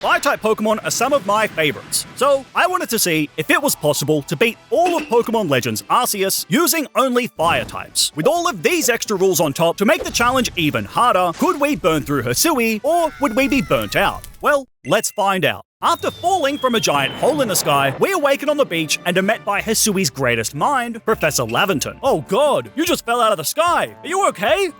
Fire-type Pokemon are some of my favorites, so I wanted to see if it was possible to beat all of Pokemon Legends Arceus using only fire types. With all of these extra rules on top to make the challenge even harder, could we burn through Hisui, or would we be burnt out? Well, let's find out. After falling from a giant hole in the sky, we awaken on the beach and are met by Hisui's greatest mind, Professor Laventon. Oh god, you just fell out of the sky. Are you okay?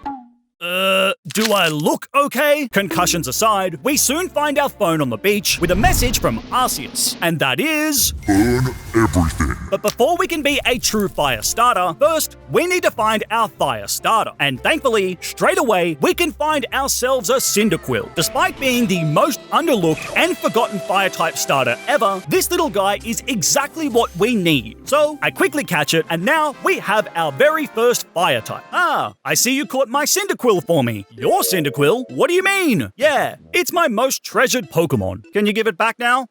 Do I look okay? Concussions aside, we soon find our phone on the beach with a message from Arceus, and that is... Burn everything. But before we can be a true fire starter, first, we need to find our fire starter. And thankfully, straight away, we can find ourselves a Cyndaquil. Despite being the most underlooked and forgotten fire-type starter ever, this little guy is exactly what we need. So, I quickly catch it, and now we have our very first fire type. Ah, I see you caught my Cyndaquil for me. Your Cyndaquil? What do you mean? Yeah, it's my most treasured Pokemon. Can you give it back now?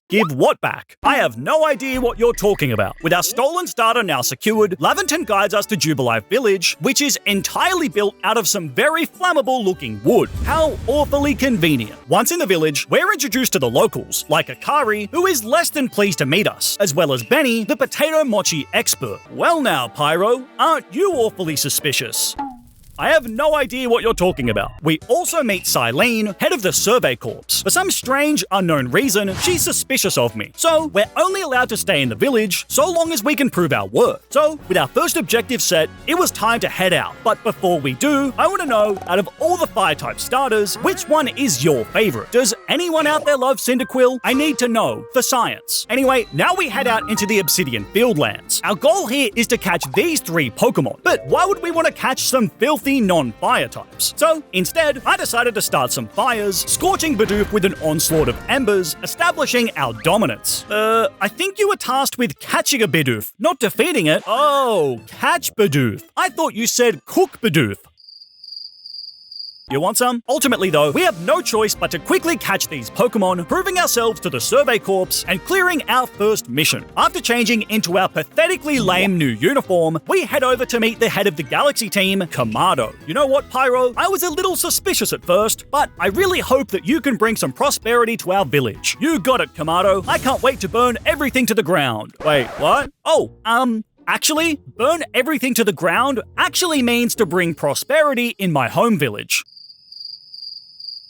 Give what back? I have no idea what you're talking about. With our stolen starter now secured, Laventon guides us to Jubilife Village, which is entirely built out of some very flammable looking wood. How awfully convenient. Once in the village, we're introduced to the locals, like Akari, who is less than pleased to meet us, as well as Benny, the potato mochi expert. Well now, Pyro, aren't you awfully suspicious? I have no idea what you're talking about. We also meet Silene, head of the Survey Corps. For some strange, unknown reason, she's suspicious of me. So, we're only allowed to stay in the village so long as we can prove our worth. So, with our first objective set, it was time to head out. But before we do, I want to know, out of all the fire-type starters, which one is your favorite? Does anyone out there love Cyndaquil? I need to know, for science. Anyway, now we head out into the Obsidian Fieldlands. Our goal here is to catch these 3 Pokemon. But why would we want to catch some filthy non-fire types? So instead, I decided to start some fires, scorching Bidoof with an onslaught of embers, establishing our dominance. I think you were tasked with catching a Bidoof, not defeating it. Oh, catch Bidoof. I thought you said cook Bidoof. You want some? Ultimately though, we have no choice but to quickly catch these Pokemon, proving ourselves to the Survey Corps and clearing our first mission. After changing into our pathetically lame new uniform, we head over to meet the head of the Galaxy team, Kamado. You know what, Pyro? I was a little suspicious at first, but I really hope that you can bring some prosperity to our village. You got it, Kamado. I can't wait to burn everything to the ground. Wait, what? Oh, actually, burn everything to the ground actually means to bring prosperity in my home village.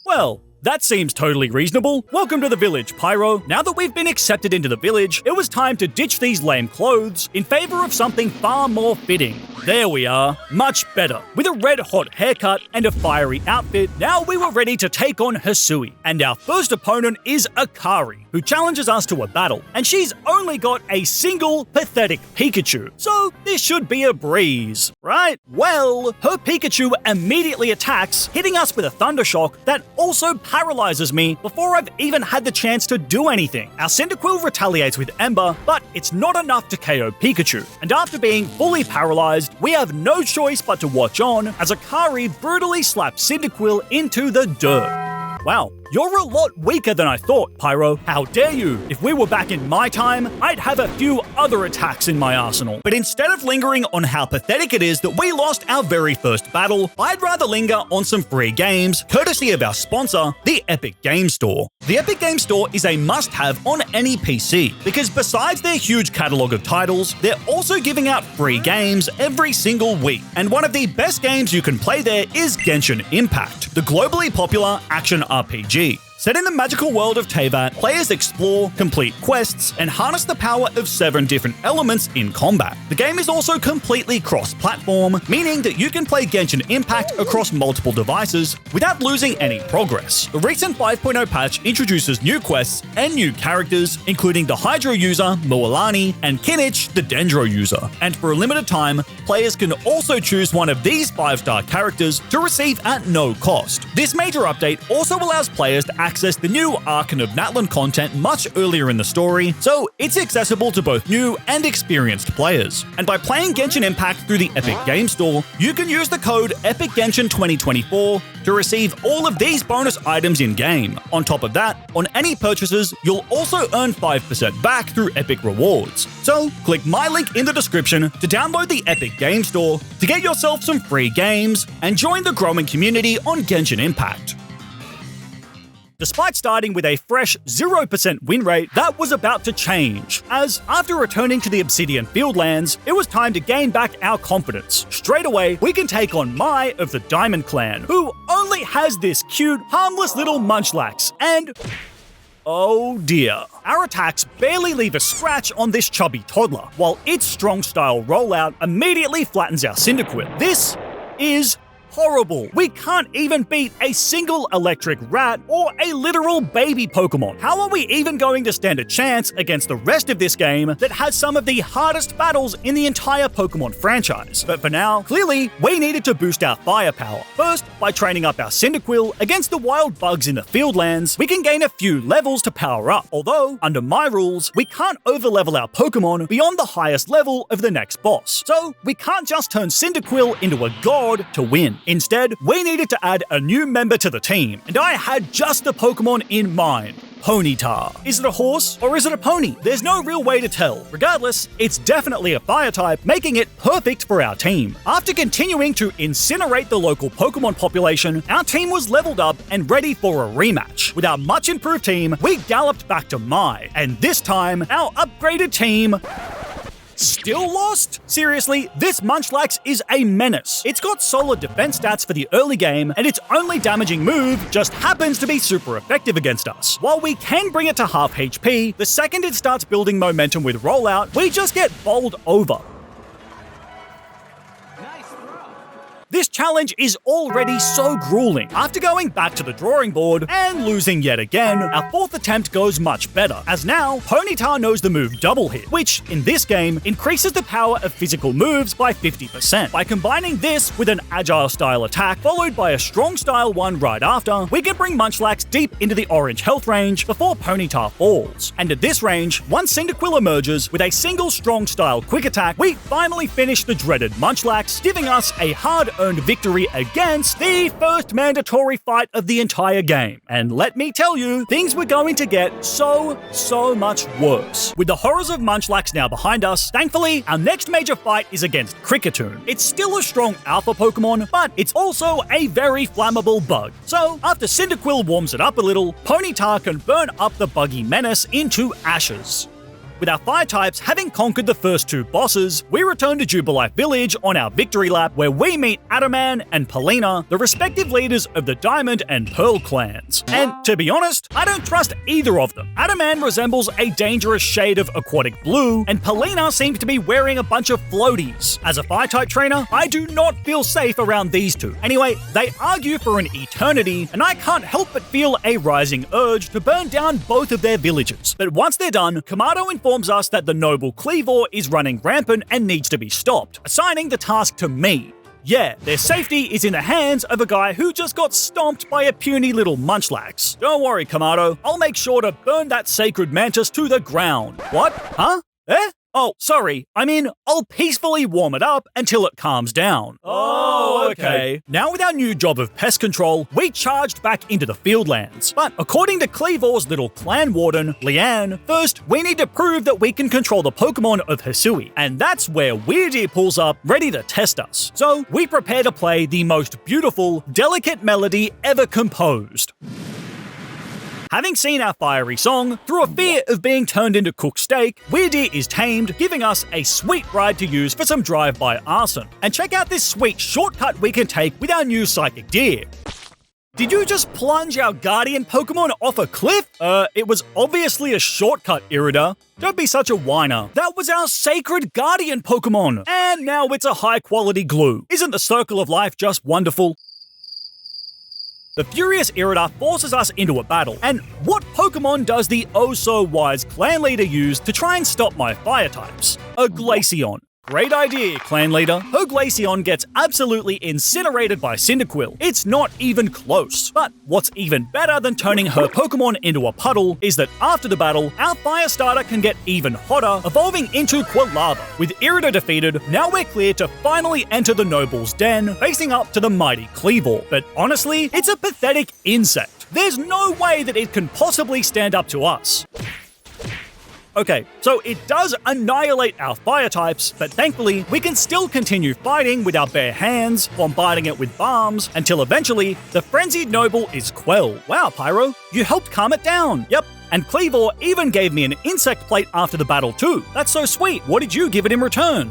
Well, that seems totally reasonable. Welcome to the village, Pyro. Now that we've been accepted into the village, it was time to ditch these lame clothes in favor of something far more fitting. There we are, much better. With a red-hot haircut and a fiery outfit, now we were ready to take on Hisui. And our first opponent is Akari, who challenges us to a battle. And she's only got a single pathetic Pikachu, so this should be a breeze, right? Well, her Pikachu immediately attacks, hitting us with a Thunder Shock that also paralyzes me before I've even had the chance to do anything. Our Cyndaquil retaliates with Ember, but it's not enough to KO Pikachu. And after being fully paralyzed, we have no choice but to watch on as Akari brutally slaps Cyndaquil into the dirt. Wow, you're a lot weaker than I thought, Pyro. How dare you? If we were back in my time, I'd have a few other attacks in my arsenal. But instead of lingering on how pathetic it is that we lost our very first battle, I'd rather linger on some free games, courtesy of our sponsor, the Epic Game Store. The Epic Game Store is a must-have on any PC, because besides their huge catalogue of titles, they're also giving out free games every single week. And one of the best games you can play there is Genshin Impact, the globally popular action RPG. Set in the magical world of Teyvat, players explore, complete quests, and harness the power of 7 different elements in combat. The game is also completely cross-platform, meaning that you can play Genshin Impact across multiple devices without losing any progress. The recent 5.0 patch introduces new quests and new characters, including the Hydro user, Moalani, and Kinich, the Dendro user. And for a limited time, players can also choose one of these 5-star characters to receive at no cost. This major update also allows players to access the new Archon of Natlan content much earlier in the story, so it's accessible to both new and experienced players. And by playing Genshin Impact through the Epic Game Store, you can use the code EPICGENSHIN2024 to receive all of these bonus items in-game. On top of that, on any purchases, you'll also earn 5% back through Epic Rewards. So, click my link in the description to download the Epic Game Store to get yourself some free games and join the growing community on Genshin Impact. Despite starting with a fresh 0% win rate, that was about to change, as after returning to the Obsidian Fieldlands, it was time to gain back our confidence. Straight away, we can take on Mai of the Diamond Clan, who only has this cute, harmless little Munchlax, and oh dear. Our attacks barely leave a scratch on this chubby toddler, while its strong style rollout immediately flattens our Cyndaquil. This is horrible. We can't even beat a single electric rat or a literal baby Pokemon. How are we even going to stand a chance against the rest of this game that has some of the hardest battles in the entire Pokemon franchise? But for now, clearly, we needed to boost our firepower. First, by training up our Cyndaquil against the wild bugs in the Fieldlands, we can gain a few levels to power up. Although, under my rules, we can't overlevel our Pokemon beyond the highest level of the next boss. So, we can't just turn Cyndaquil into a god to win. Instead, we needed to add a new member to the team, and I had just the Pokemon in mind. Ponyta. Is it a horse or is it a pony? There's no real way to tell. Regardless, it's definitely a fire type, making it perfect for our team. After continuing to incinerate the local Pokemon population, our team was leveled up and ready for a rematch. With our much improved team, we galloped back to Mai, and this time, our upgraded team still lost? Seriously, this Munchlax is a menace. It's got solid defense stats for the early game, and its only damaging move just happens to be super effective against us. While we can bring it to half HP, the second it starts building momentum with rollout, we just get bowled over. This challenge is already so grueling. After going back to the drawing board and losing yet again, our fourth attempt goes much better, as now Ponyta knows the move Double Hit, which, in this game, increases the power of physical moves by 50%. By combining this with an agile style attack followed by a strong style one right after, we can bring Munchlax deep into the orange health range before Ponyta falls. And at this range, once Cyndaquil emerges with a single strong style quick attack, we finally finish the dreaded Munchlax, giving us a hard-earned victory against the first mandatory fight of the entire game. And let me tell you, things were going to get so much worse. With the horrors of Munchlax now behind us, thankfully, our next major fight is against Kricketune. It's still a strong alpha Pokemon, but it's also a very flammable bug. So, after Cyndaquil warms it up a little, Ponyta can burn up the buggy menace into ashes. With our fire types having conquered the first two bosses, we return to Jubilife Village on our victory lap, where we meet Adaman and Polina, the respective leaders of the Diamond and Pearl clans. And to be honest, I don't trust either of them. Adaman resembles a dangerous shade of aquatic blue, and Polina seems to be wearing a bunch of floaties. As a fire type trainer, I do not feel safe around these two. Anyway, they argue for an eternity, and I can't help but feel a rising urge to burn down both of their villages. But once they're done, Kamado informs us that the noble Cleavor is running rampant and needs to be stopped, assigning the task to me. Yeah, their safety is in the hands of a guy who just got stomped by a puny little Munchlax. Don't worry, Kamado, I'll make sure to burn that sacred mantis to the ground. What? Huh? Eh? Oh, sorry, I mean, I'll peacefully warm it up until it calms down. Oh, okay. Now with our new job of pest control, we charged back into the Fieldlands. But according to Cleavor's little clan warden, Leanne, first we need to prove that we can control the Pokemon of Hisui. And that's where Weirdeer pulls up, ready to test us. So we prepare to play the most beautiful, delicate melody ever composed. Having seen our fiery song, through a fear of being turned into cooked steak, Weirdeer is tamed, giving us a sweet ride to use for some drive-by arson. And check out this sweet shortcut we can take with our new Psychic Deer. Did you just plunge our guardian Pokemon off a cliff? It was obviously a shortcut, Irida. Don't be such a whiner. That was our sacred guardian Pokemon. And now it's a high-quality glue. Isn't the circle of life just wonderful? The furious Irida forces us into a battle, and what Pokemon does the oh-so-wise clan leader use to try and stop my fire types? A Glaceon. Great idea, clan leader. Her Glaceon gets absolutely incinerated by Cyndaquil. It's not even close. But what's even better than turning her Pokemon into a puddle is that after the battle, our fire starter can get even hotter, evolving into Quilava. With Irida defeated, now we're clear to finally enter the Noble's Den, facing up to the mighty Cleavor. But honestly, it's a pathetic insect. There's no way that it can possibly stand up to us. Okay, so it does annihilate our fire types, but thankfully, we can still continue fighting with our bare hands, bombarding it with bombs, until eventually, the frenzied noble is quelled. Wow, Pyro, you helped calm it down. Yep. And Cleavor even gave me an insect plate after the battle too. That's so sweet. What did you give it in return?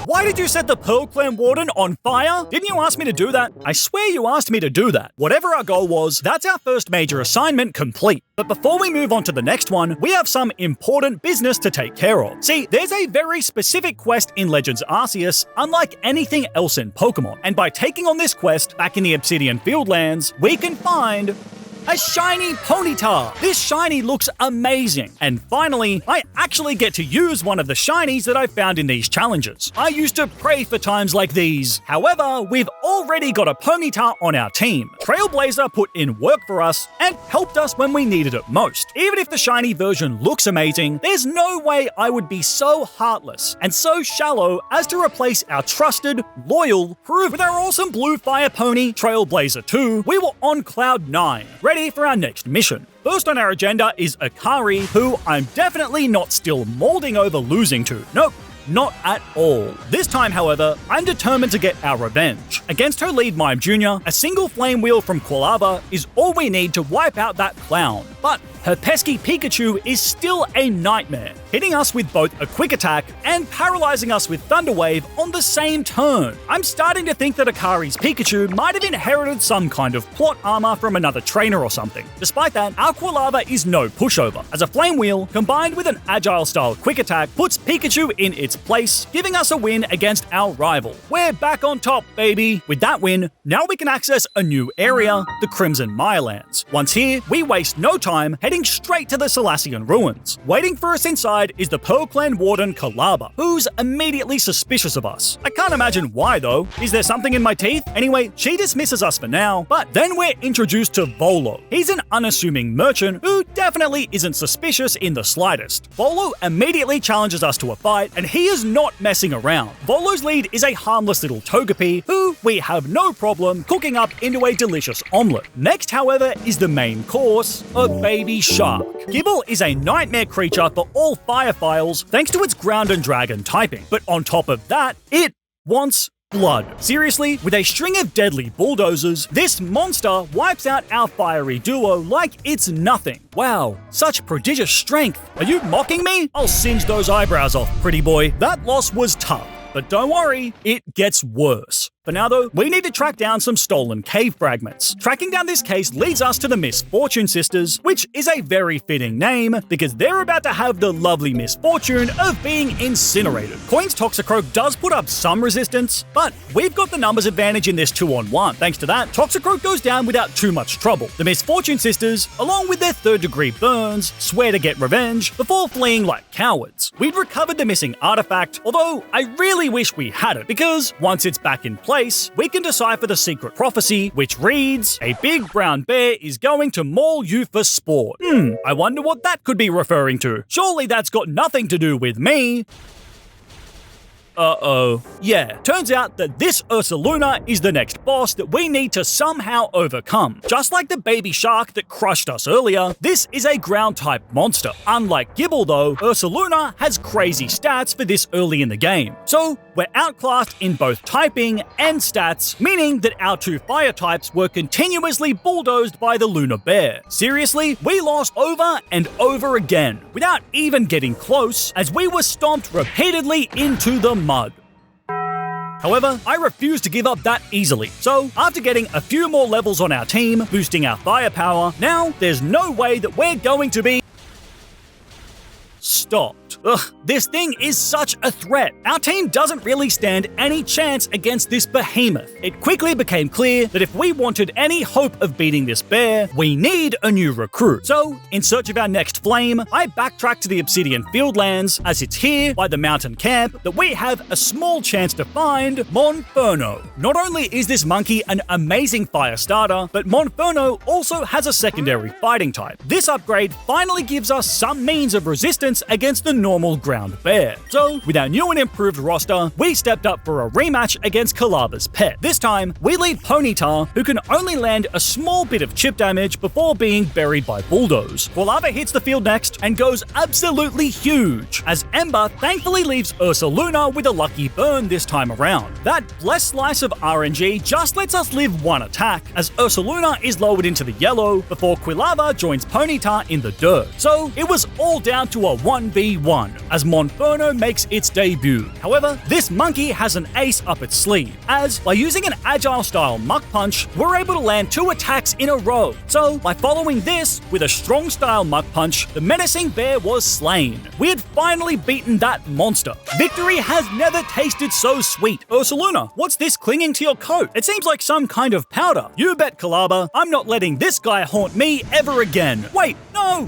Why did you set the Pearl Clan Warden on fire? Didn't you ask me to do that? I swear you asked me to do that. Whatever our goal was, that's our first major assignment complete. But before we move on to the next one, we have some important business to take care of. See, there's a very specific quest in Legends Arceus, unlike anything else in Pokémon. And by taking on this quest back in the Obsidian Fieldlands, we can find a shiny Ponyta! This shiny looks amazing. And finally, I actually get to use one of the shinies that I found in these challenges. I used to pray for times like these. However, we've already got a Ponyta on our team. Trailblazer put in work for us and helped us when we needed it most. Even if the shiny version looks amazing, there's no way I would be so heartless and so shallow as to replace our trusted, loyal crew. With our awesome blue fire pony, Trailblazer 2, we were on cloud 9, ready for our next mission. First on our agenda is Akari, who I'm definitely not still molding over losing to. Nope. Not at all. This time, however, I'm determined to get our revenge. Against her lead Mime Jr., a single flame wheel from Quilava is all we need to wipe out that clown. But her pesky Pikachu is still a nightmare, hitting us with both a quick attack and paralyzing us with Thunder Wave on the same turn. I'm starting to think that Akari's Pikachu might have inherited some kind of plot armor from another trainer or something. Despite that, our Quilava is no pushover, as a flame wheel combined with an agile style quick attack puts Pikachu in its place, giving us a win against our rival. We're back on top, baby! With that win, now we can access a new area, the Crimson Mirelands. Once here, we waste no time heading straight to the Selassian ruins. Waiting for us inside is the Pearl Clan Warden Kalaba, who's immediately suspicious of us. I can't imagine why though. Is there something in my teeth? Anyway, she dismisses us for now, but then we're introduced to Volo. He's an unassuming merchant who definitely isn't suspicious in the slightest. Volo immediately challenges us to a fight, and he is not messing around. Volo's lead is a harmless little Togepi who we have no problem cooking up into a delicious omelette. Next, however, is the main course, a baby shark. Gible is a nightmare creature for all fire files thanks to its ground and dragon typing. But on top of that, it wants blood. Seriously, with a string of deadly bulldozers, this monster wipes out our fiery duo like it's nothing. Wow, such prodigious strength. Are you mocking me? I'll singe those eyebrows off, pretty boy. That loss was tough, but don't worry, it gets worse. For now though, we need to track down some stolen cave fragments. Tracking down this case leads us to the Misfortune Sisters, which is a very fitting name because they're about to have the lovely misfortune of being incinerated. Coin's Toxicroak does put up some resistance, but we've got the numbers advantage in this 2-on-1. Thanks to that, Toxicroak goes down without too much trouble. The Misfortune Sisters, along with their third-degree burns, swear to get revenge before fleeing like cowards. We'd recovered the missing artifact, although I really wish we had it because once it's back in place, we can decipher the secret prophecy, which reads, "A big brown bear is going to maul you for sport." I wonder what that could be referring to. Surely that's got nothing to do with me. Uh-oh. Yeah, turns out that this Ursaluna is the next boss that we need to somehow overcome. Just like the baby shark that crushed us earlier, this is a ground-type monster. Unlike Gible though, Ursaluna has crazy stats for this early in the game. So, we're outclassed in both typing and stats, meaning that our two fire types were continuously bulldozed by the Lunar Bear. Seriously, we lost over and over again, without even getting close, as we were stomped repeatedly into the mud. However, I refuse to give up that easily, so after getting a few more levels on our team, boosting our firepower, now there's no way that we're going to be stopped. Ugh, this thing is such a threat. Our team doesn't really stand any chance against this behemoth. It quickly became clear that if we wanted any hope of beating this bear, we need a new recruit. So, in search of our next flame, I backtrack to the Obsidian Fieldlands, as it's here by the mountain camp that we have a small chance to find Monferno. Not only is this monkey an amazing fire starter, but Monferno also has a secondary fighting type. This upgrade finally gives us some means of resistance against the normal ground bear. So, with our new and improved roster, we stepped up for a rematch against Kalaba's pet. This time, we lead Ponyta, who can only land a small bit of chip damage before being buried by Bulldoze. Quilava hits the field next and goes absolutely huge, as Ember thankfully leaves Ursaluna with a lucky burn this time around. That blessed slice of RNG just lets us live one attack, as Ursaluna is lowered into the yellow before Quilava joins Ponyta in the dirt. So it was all down to a 1v1, as Monferno makes its debut. However, this monkey has an ace up its sleeve, as by using an agile style Muck Punch, we're able to land 2 attacks in a row. So by following this with a strong style Muck Punch, the menacing bear was slain. We had finally beaten that monster. Victory has never tasted so sweet. Ursaluna, what's this clinging to your coat? It seems like some kind of powder. You bet, Kalaba. I'm not letting this guy haunt me ever again. Wait, no!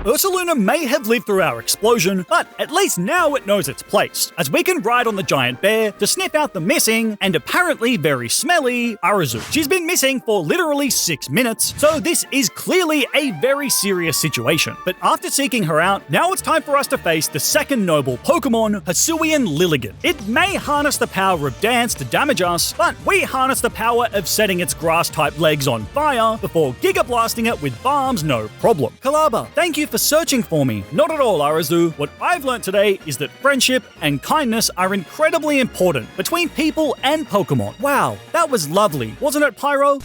Ursaluna may have lived through our explosion, but at least now it knows its place, as we can ride on the giant bear to sniff out the missing and apparently very smelly Arazu. She's been missing for literally 6 minutes, so this is clearly a very serious situation. But after seeking her out, now it's time for us to face the second noble Pokémon, Hisuian Lilligant. It may harness the power of dance to damage us, but we harness the power of setting its grass-type legs on fire before Giga Blasting it with bombs no problem. Kalaba, thank you for searching for me. Not at all, Arazu. What I've learned today is that friendship and kindness are incredibly important between people and Pokemon. Wow, that was lovely, wasn't it, Pyro?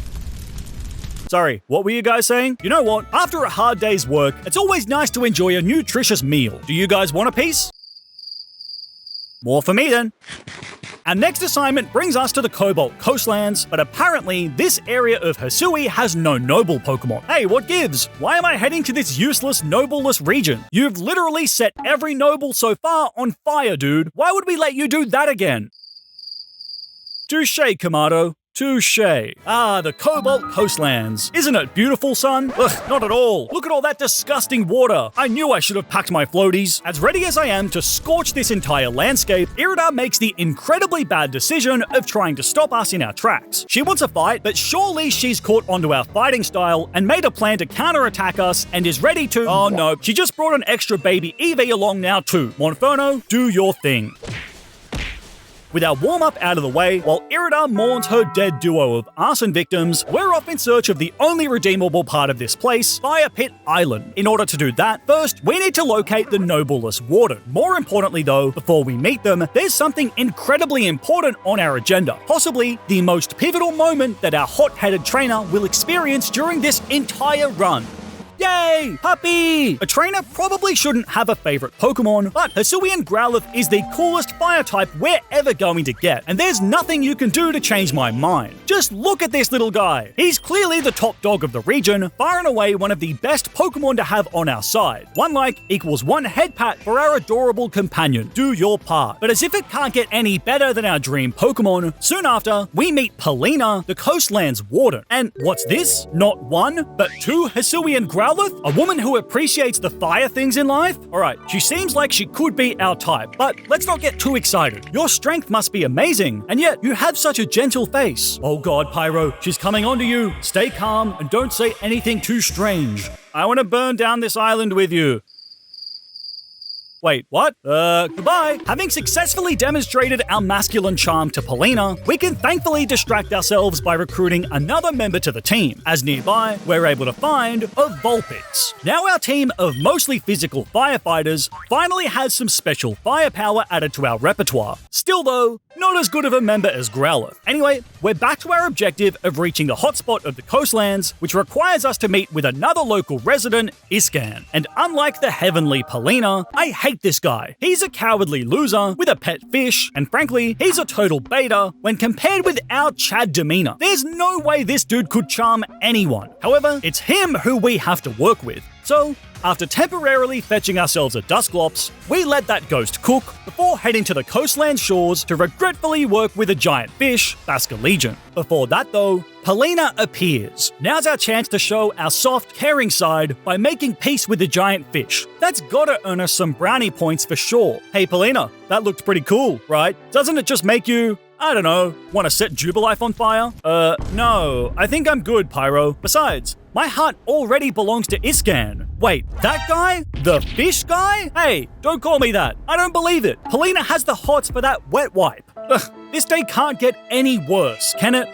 Sorry, what were you guys saying? You know what? After a hard day's work, it's always nice to enjoy a nutritious meal. Do you guys want a piece? More for me then. Our next assignment brings us to the Cobalt Coastlands, but apparently this area of Hisui has no noble Pokemon. Hey, what gives? Why am I heading to this useless, nobleless region? You've literally set every noble so far on fire, dude. Why would we let you do that again? Touche, Kamado. Touche. Ah, the Cobalt Coastlands. Isn't it beautiful, son? Ugh, not at all. Look at all that disgusting water. I knew I should have packed my floaties. As ready as I am to scorch this entire landscape, Irida makes the incredibly bad decision of trying to stop us in our tracks. She wants a fight, but surely she's caught onto our fighting style and made a plan to counterattack us and is ready to— Oh no, she just brought an extra baby Eevee along now too. Monferno, do your thing. With our warm-up out of the way, while Irida mourns her dead duo of arson victims, we're off in search of the only redeemable part of this place, Fire Pit Island. In order to do that, first, we need to locate the noblest warden. More importantly though, before we meet them, there's something incredibly important on our agenda, possibly the most pivotal moment that our hot-headed trainer will experience during this entire run. Yay! Puppy! A trainer probably shouldn't have a favorite Pokemon, but Hisuian Growlithe is the coolest fire type we're ever going to get, and there's nothing you can do to change my mind. Just look at this little guy. He's clearly the top dog of the region, far and away one of the best Pokemon to have on our side. 1 like equals 1 head pat for our adorable companion. Do your part. But as if it can't get any better than our dream Pokemon, soon after, we meet Polina, the Coastlands Warden. And what's this? Not 1, but 2 Hisuian Growlithe? A woman who appreciates the fire things in life? Alright, she seems like she could be our type, but let's not get too excited. Your strength must be amazing, and yet you have such a gentle face. Oh god, Pyro, she's coming onto you. Stay calm and don't say anything too strange. I want to burn down this island with you. Wait, what? Goodbye. Having successfully demonstrated our masculine charm to Polina, we can thankfully distract ourselves by recruiting another member to the team, as nearby, we're able to find a Vulpix. Now our team of mostly physical firefighters finally has some special firepower added to our repertoire. Still though, not as good of a member as Growlithe. Anyway, we're back to our objective of reaching the hotspot of the Coastlands, which requires us to meet with another local resident, Iscan. And unlike the heavenly Polina, I hate this guy. He's a cowardly loser with a pet fish, and frankly, he's a total beta when compared with our Chad demeanor. There's no way this dude could charm anyone. However, it's him who we have to work with. So, after temporarily fetching ourselves a Dusclops, we let that ghost cook before heading to the coastland shores to regretfully work with a giant fish, Basculegion. Before that though, Polina appears. Now's our chance to show our soft, caring side by making peace with the giant fish. That's gotta earn us some brownie points for sure. Hey Polina, that looked pretty cool, right? Doesn't it just make you, I don't know, want to set Jubilife on fire? No, I think I'm good, Pyro. Besides, my heart already belongs to Iscan. Wait, that guy? The fish guy? Hey, don't call me that. I don't believe it. Polina has the hots for that wet wipe. Ugh, this day can't get any worse, can it?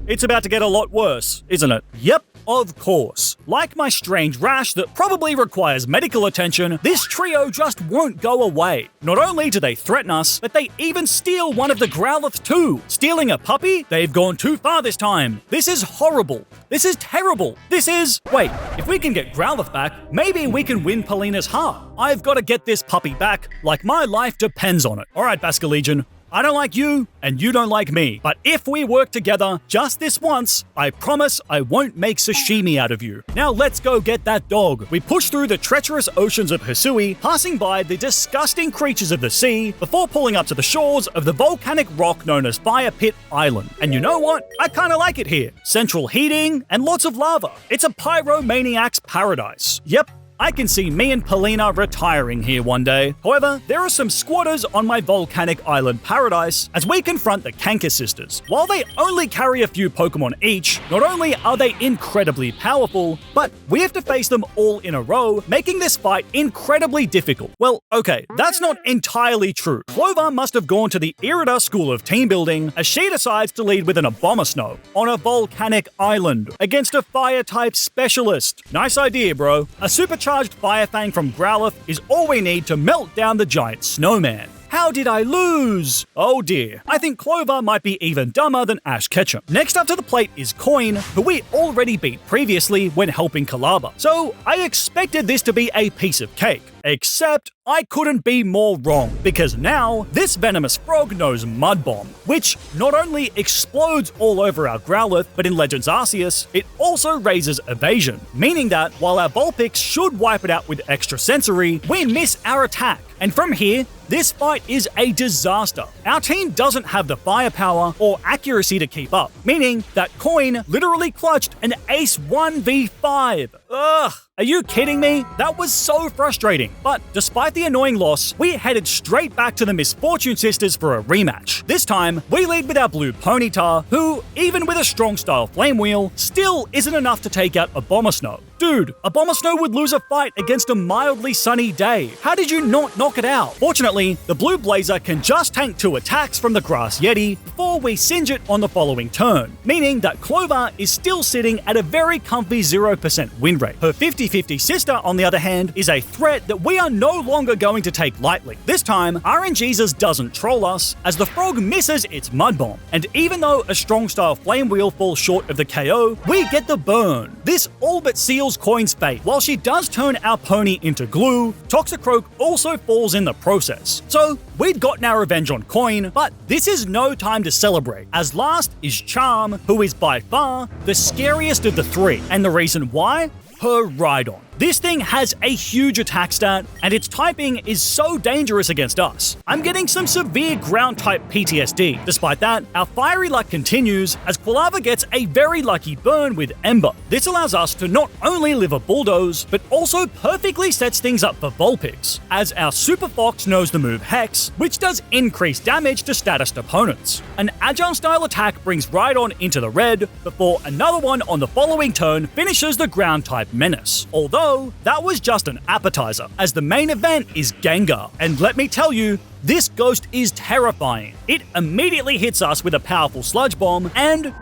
It's about to get a lot worse, isn't it? Yep. Of course. Like my strange rash that probably requires medical attention, this trio just won't go away. Not only do they threaten us, but they even steal one of the Growlithe too. Stealing a puppy? They've gone too far this time. This is horrible. This is terrible. This is... Wait, if we can get Growlithe back, maybe we can win Polina's heart. I've got to get this puppy back, like my life depends on it. Alright, Basculegion. I don't like you, and you don't like me. But if we work together just this once, I promise I won't make sashimi out of you. Now let's go get that dog. We push through the treacherous oceans of Hisui, passing by the disgusting creatures of the sea, before pulling up to the shores of the volcanic rock known as Fire Pit Island. And you know what? I kinda like it here. Central heating, and lots of lava. It's a pyromaniac's paradise. Yep. I can see me and Polina retiring here one day. However, there are some squatters on my volcanic island paradise as we confront the Kanka sisters. While they only carry a few Pokemon each, not only are they incredibly powerful, but we have to face them all in a row, making this fight incredibly difficult. Well, okay, that's not entirely true. Clover must have gone to the Irida School of Team Building as she decides to lead with an Abomasnow on a volcanic island against a Fire-type specialist. Nice idea, bro. A supercharged Fire Fang from Growlithe is all we need to melt down the giant snowman. How did I lose? Oh dear. I think Clover might be even dumber than Ash Ketchum. Next up to the plate is Coin, who we already beat previously when helping Kalaba. So I expected this to be a piece of cake. Except I couldn't be more wrong, because now this venomous frog knows Mud Bomb, which not only explodes all over our Growlithe, but in Legends Arceus, it also raises evasion, meaning that while our Vulpix should wipe it out with extra sensory, we miss our attack. And from here, this fight is a disaster. Our team doesn't have the firepower or accuracy to keep up, meaning that Coin literally clutched an ace 1v5. Ugh. Are you kidding me? That was so frustrating. But despite the annoying loss, we headed straight back to the Misfortune Sisters for a rematch. This time, we lead with our blue Ponyta, who, even with a strong style Flame Wheel, still isn't enough to take out Abomasnow. Dude, Abomasnow would lose a fight against a mildly sunny day. How did you not knock it out? Fortunately, the blue Blazer can just tank 2 attacks from the Grass Yeti before we singe it on the following turn, meaning that Clover is still sitting at a very comfy 0% win rate. Her 50-50 sister, on the other hand, is a threat that we are no longer going to take lightly. This time, RNGesus doesn't troll us, as the frog misses its Mud Bomb, and even though a strong style Flame Wheel falls short of the KO, we get the burn. This all but seals Coin's fate. While she does turn our pony into glue, Toxicroak also falls in the process. So, we'd gotten our revenge on Coin, but this is no time to celebrate, as last is Charm, who is by far the scariest of the 3. And the reason why? Her Rhydon. This thing has a huge attack stat, and its typing is so dangerous against us. I'm getting some severe ground-type PTSD. Despite that, our fiery luck continues as Quilava gets a very lucky burn with Ember. This allows us to not only live a Bulldoze, but also perfectly sets things up for Vulpix, as our Super Fox knows the move Hex, which does increased damage to statused opponents. An Agile-style attack brings Rhydon into the red, before another one on the following turn finishes the ground-type menace. Although that was just an appetizer, as the main event is Gengar. And let me tell you, this ghost is terrifying. It immediately hits us with a powerful Sludge Bomb, and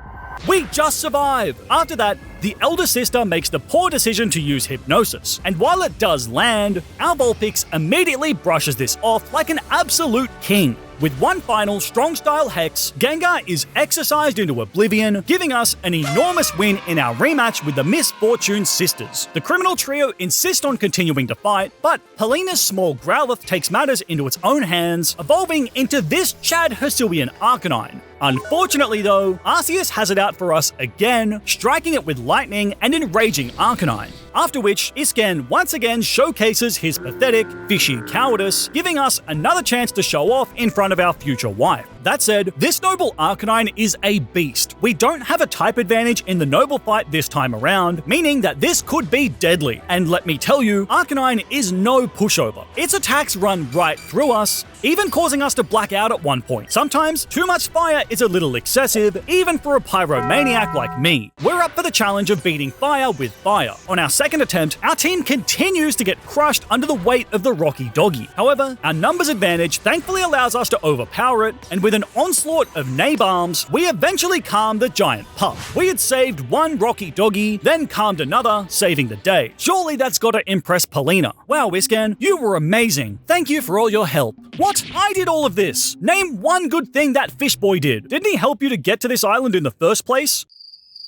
we just survive. After that, the elder sister makes the poor decision to use Hypnosis, and while it does land, our Vulpix immediately brushes this off like an absolute king. With one final strong-style Hex, Gengar is exercised into oblivion, giving us an enormous win in our rematch with the Misfortune Sisters. The criminal trio insist on continuing to fight, but Polina's small Growlithe takes matters into its own hands, evolving into this Chad Hisuian Arcanine. Unfortunately though, Arceus has it out for us again, striking it with Lightning and enraging Arcanine. After which, Iscan once again showcases his pathetic, fishy cowardice, giving us another chance to show off in front of our future wife. That said, this noble Arcanine is a beast. We don't have a type advantage in the noble fight this time around, meaning that this could be deadly. And let me tell you, Arcanine is no pushover. Its attacks run right through us, even causing us to black out at one point. Sometimes, too much fire is a little excessive, even for a pyromaniac like me. We're up for the challenge of beating fire with fire. On our second attempt, our team continues to get crushed under the weight of the Rocky Doggy. However, our numbers advantage thankfully allows us to overpower it, and with an onslaught of Naybombs, we eventually calmed the giant pup. We had saved one Rocky Doggy, then calmed another, saving the day. Surely that's gotta impress Polina. Wow, Iscan, you were amazing. Thank you for all your help. What? I did all of this? Name one good thing that fish boy did. Didn't he help you to get to this island in the first place?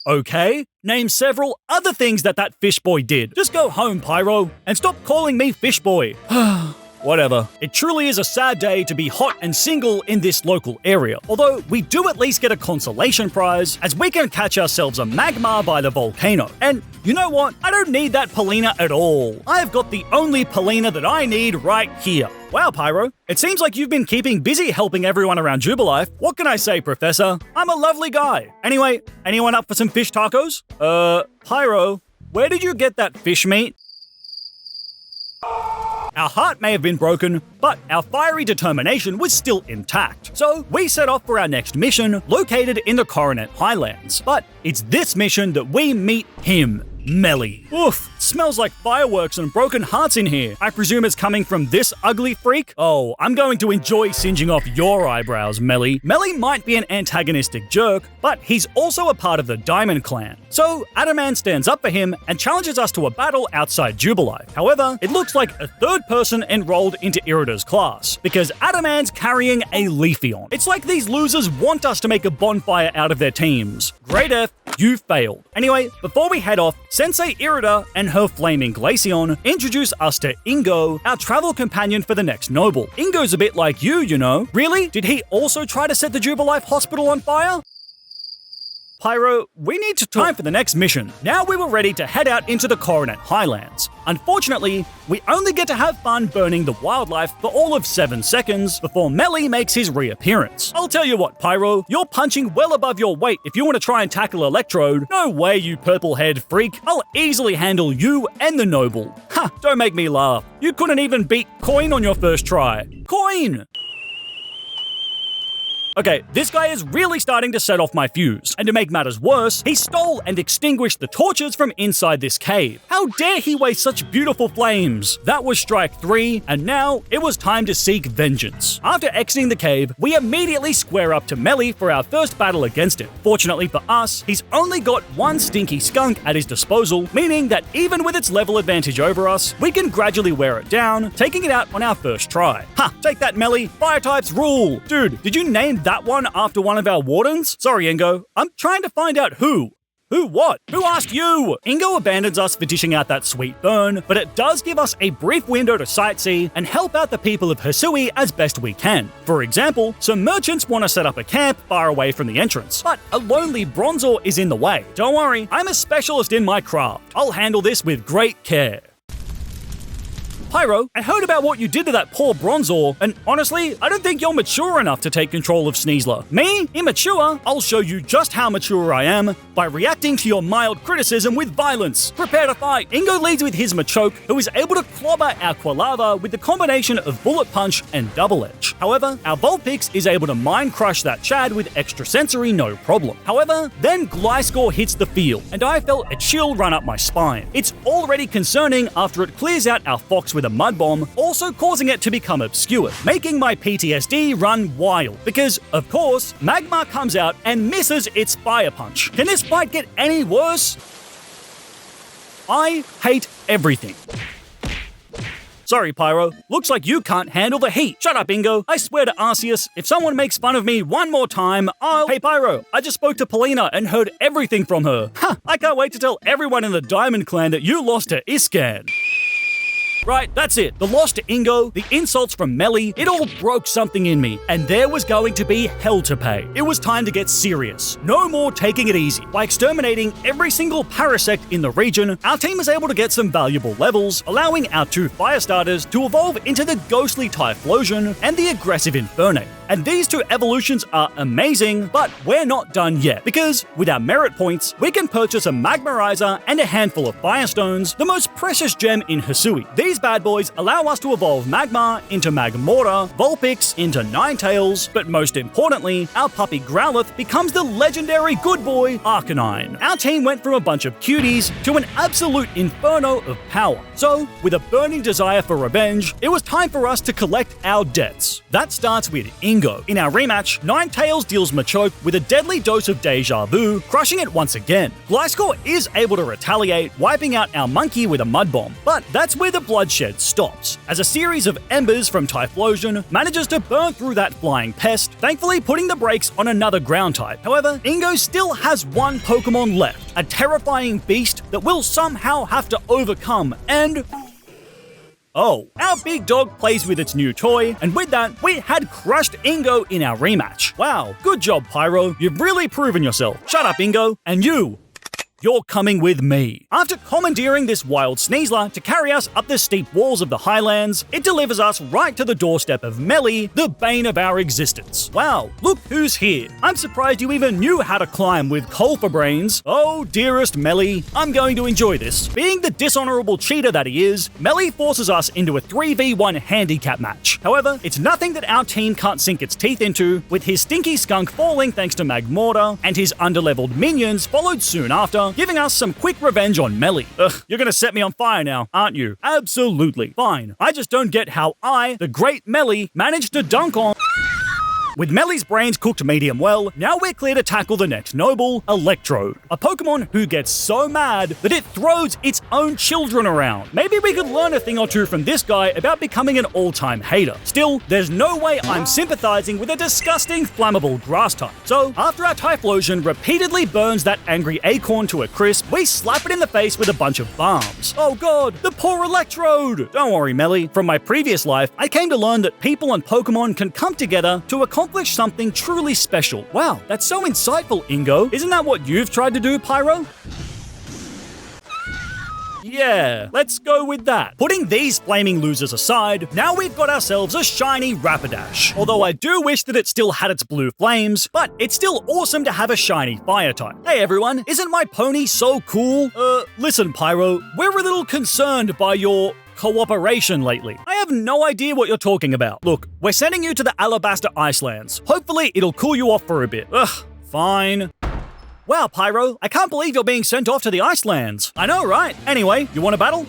Okay, name several other things that fish boy did. Just go home, Pyro, and stop calling me fish boy. Whatever. It truly is a sad day to be hot and single in this local area. Although, we do at least get a consolation prize, as we can catch ourselves a magma by the volcano. And you know what? I don't need that Polina at all. I've got the only Polina that I need right here. Wow, Pyro. It seems like you've been keeping busy helping everyone around Jubilife. What can I say, Professor? I'm a lovely guy. Anyway, anyone up for some fish tacos? Pyro, where did you get that fish meat? Our heart may have been broken, but our fiery determination was still intact. So we set off for our next mission, located in the Coronet Highlands. But it's this mission that we meet him, Melly. Oof, smells like fireworks and broken hearts in here. I presume it's coming from this ugly freak? Oh, I'm going to enjoy singeing off your eyebrows, Melly. Melly might be an antagonistic jerk, but he's also a part of the Diamond Clan. So Adaman stands up for him and challenges us to a battle outside Jubilife. However, it looks like a third person enrolled into Irida's class, because Adaman's carrying a Leafeon. It's like these losers want us to make a bonfire out of their teams. Great F, you failed. Anyway, before we head off, Sensei Irida and her flaming Glaceon introduce us to Ingo, our travel companion for the next noble. Ingo's a bit like you know. Really? Did he also try to set the Jubilife Hospital on fire? Pyro, we need to time for the next mission. Now we were ready to head out into the Coronet Highlands. Unfortunately, we only get to have fun burning the wildlife for all of 7 seconds before Melly makes his reappearance. I'll tell you what, Pyro, you're punching well above your weight if you want to try and tackle Electrode. No way, you purple-haired freak. I'll easily handle you and the Noble. Ha, don't make me laugh. You couldn't even beat Coin on your first try. Coin! Okay, this guy is really starting to set off my fuse, and to make matters worse, he stole and extinguished the torches from inside this cave. How dare he waste such beautiful flames? That was strike 3, and now it was time to seek vengeance. After exiting the cave, we immediately square up to Melly for our first battle against him. Fortunately for us, he's only got one stinky skunk at his disposal, meaning that even with its level advantage over us, we can gradually wear it down, taking it out on our first try. Ha! Take that, Melly! Fire types rule! Dude, did you name that one after one of our wardens? Sorry, Ingo. I'm trying to find out who. Who what? Who asked you? Ingo abandons us for dishing out that sweet burn, but it does give us a brief window to sightsee and help out the people of Hisui as best we can. For example, some merchants want to set up a camp far away from the entrance, but a lonely Bronzor is in the way. Don't worry, I'm a specialist in my craft. I'll handle this with great care. Pyro, I heard about what you did to that poor Bronzor, and honestly, I don't think you're mature enough to take control of Sneasler. Me? Immature? I'll show you just how mature I am by reacting to your mild criticism with violence. Prepare to fight. Ingo leads with his Machoke, who is able to clobber our Quilava with the combination of Bullet Punch and Double Edge. However, our Vulpix is able to Mind Crush that Chad with Extra Sensory no problem. However, then Gliscor hits the field, and I felt a chill run up my spine. It's already concerning after it clears out our Fox with a Mud Bomb, also causing it to become obscured, making my PTSD run wild. Because, of course, Magma comes out and misses its Fire Punch. Can this fight get any worse? I hate everything. Sorry, Pyro. Looks like you can't handle the heat. Shut up, Ingo. I swear to Arceus, if someone makes fun of me one more time, I'll... Hey, Pyro, I just spoke to Polina and heard everything from her. Ha! I can't wait to tell everyone in the Diamond Clan that you lost to Iscan. Right, that's it. The loss to Ingo, the insults from Melly, it all broke something in me, and there was going to be hell to pay. It was time to get serious. No more taking it easy. By exterminating every single parasect in the region, our team is able to get some valuable levels, allowing our 2 fire starters to evolve into the ghostly Typhlosion and the aggressive Infernape. And these 2 evolutions are amazing, but we're not done yet, because with our merit points, we can purchase a Magmarizer and a handful of Firestones, the most precious gem in Hisui. These bad boys allow us to evolve Magmar into Magmortar, Vulpix into Ninetales, but most importantly, our puppy Growlithe becomes the legendary good boy Arcanine. Our team went from a bunch of cuties to an absolute inferno of power. So, with a burning desire for revenge, it was time for us to collect our debts. That starts with Ingo. In our rematch, Ninetales deals Machoke with a deadly dose of Deja Vu, crushing it once again. Gliscor is able to retaliate, wiping out our monkey with a Mud Bomb, but that's where the bloodshed stops, as a series of embers from Typhlosion manages to burn through that flying pest, thankfully putting the brakes on another ground type. However, Ingo still has one Pokemon left, a terrifying beast that we'll somehow have to overcome, and oh, our big dog plays with its new toy, and with that, we had crushed Ingo in our rematch. Wow, good job, Pyro. You've really proven yourself. Shut up, Ingo. And you're coming with me. After commandeering this wild Sneasler to carry us up the steep walls of the Highlands, it delivers us right to the doorstep of Melly, the bane of our existence. Wow, look who's here. I'm surprised you even knew how to climb with coal for brains. Oh, dearest Melly, I'm going to enjoy this. Being the dishonorable cheater that he is, Melly forces us into a 3v1 handicap match. However, it's nothing that our team can't sink its teeth into, with his stinky skunk falling thanks to Magmortar, and his underleveled minions followed soon after, giving us some quick revenge on Melly. Ugh, you're gonna set me on fire now, aren't you? Absolutely. Fine. I just don't get how I, the great Melly, managed to dunk on... With Melly's brains cooked medium well, now we're clear to tackle the next noble, Electrode, a Pokemon who gets so mad that it throws its own children around. Maybe we could learn a thing or two from this guy about becoming an all-time hater. Still, there's no way I'm sympathizing with a disgusting flammable grass type. So, after our Typhlosion repeatedly burns that angry acorn to a crisp, we slap it in the face with a bunch of bombs. Oh god, the poor Electrode! Don't worry, Melly. From my previous life, I came to learn that people and Pokemon can come together to accomplish something truly special. Wow, that's so insightful, Ingo. Isn't that what you've tried to do, Pyro? Yeah, let's go with that. Putting these flaming losers aside, now we've got ourselves a shiny Rapidash. Although I do wish that it still had its blue flames, but it's still awesome to have a shiny fire type. Hey everyone, isn't my pony so cool? Listen Pyro, we're a little concerned by your cooperation lately. I have no idea what you're talking about. Look, we're sending you to the Alabaster Icelands. Hopefully it'll cool you off for a bit. Ugh, fine. Wow, Pyro, I can't believe you're being sent off to the Icelands. I know, right? Anyway, you want to battle?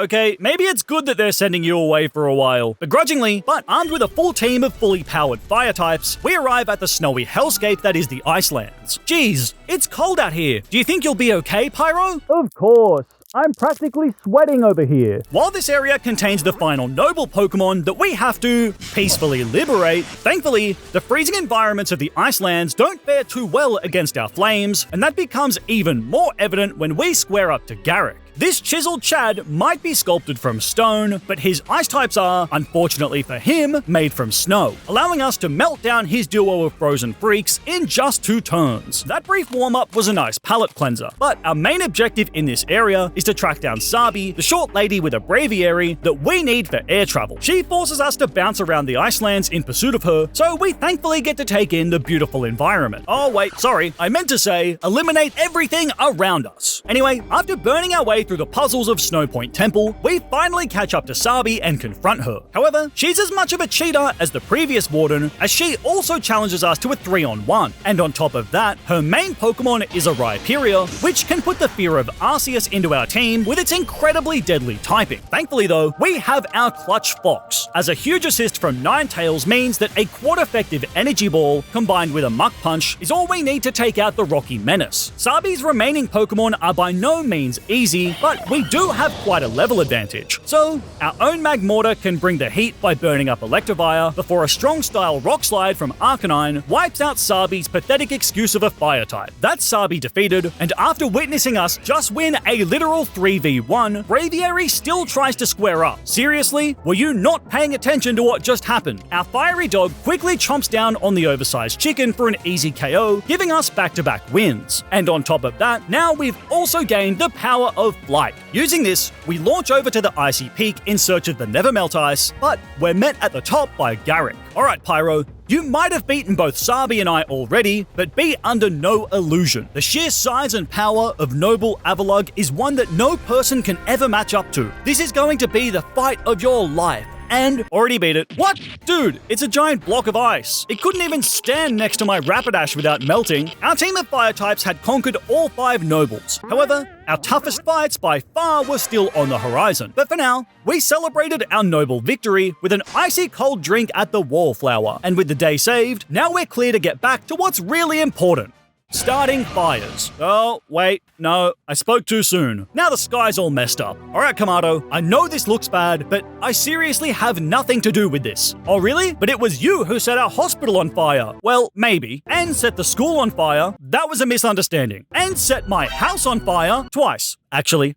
Okay, maybe it's good that they're sending you away for a while. Begrudgingly, but armed with a full team of fully powered fire types, we arrive at the snowy hellscape that is the Icelands. Jeez, it's cold out here. Do you think you'll be okay, Pyro? Of course. I'm practically sweating over here. While this area contains the final noble Pokemon that we have to peacefully liberate, thankfully, the freezing environments of the Icelands don't fare too well against our flames, and that becomes even more evident when we square up to Garrick. This chiseled Chad might be sculpted from stone, but his ice types are, unfortunately for him, made from snow, allowing us to melt down his duo of frozen freaks in just 2 turns. That brief warm-up was a nice palate cleanser, but our main objective in this area is to track down Sabi, the short lady with a braviary that we need for air travel. She forces us to bounce around the Icelands in pursuit of her, so we thankfully get to take in the beautiful environment. Oh wait, sorry, I meant to say, eliminate everything around us. Anyway, after burning our way through the puzzles of Snowpoint Temple, we finally catch up to Sabi and confront her. However, she's as much of a cheater as the previous Warden, as she also challenges us to a 3-on-1. And on top of that, her main Pokemon is a Rhyperior, which can put the fear of Arceus into our team with its incredibly deadly typing. Thankfully though, we have our Clutch Fox, as a huge assist from Ninetales means that a quad-effective Energy Ball combined with a Muck Punch is all we need to take out the Rocky Menace. Sabi's remaining Pokemon are by no means easy, Benny, but we do have quite a level advantage. So, our own Magmortar can bring the heat by burning up Electivire before a strong-style Rock Slide from Arcanine wipes out Sabi's pathetic excuse of a Fire type. That's Sabi defeated, and after witnessing us just win a literal 3v1, Braviary still tries to square up. Seriously? Were you not paying attention to what just happened? Our fiery dog quickly chomps down on the oversized chicken for an easy KO, giving us back-to-back wins. And on top of that, now we've also gained the power of flight. Using this, we launch over to the icy peak in search of the Never Melt Ice, but we're met at the top by Garrick. Alright Pyro, you might have beaten both Sabi and I already, but be under no illusion. The sheer size and power of Noble Avalugg is one that no person can ever match up to. This is going to be the fight of your life. And already beat it. What? Dude, it's a giant block of ice. It couldn't even stand next to my Rapidash without melting. Our team of fire types had conquered all 5 nobles. However, our toughest fights by far were still on the horizon. But for now, we celebrated our noble victory with an icy cold drink at the Wallflower. And with the day saved, now we're clear to get back to what's really important. Starting fires. Oh, wait, no, I spoke too soon. Now the sky's all messed up. Alright, Kamado, I know this looks bad, but I seriously have nothing to do with this. Oh, really? But it was you who set our hospital on fire. Well, maybe. And set the school on fire. That was a misunderstanding. And set my house on fire twice, actually.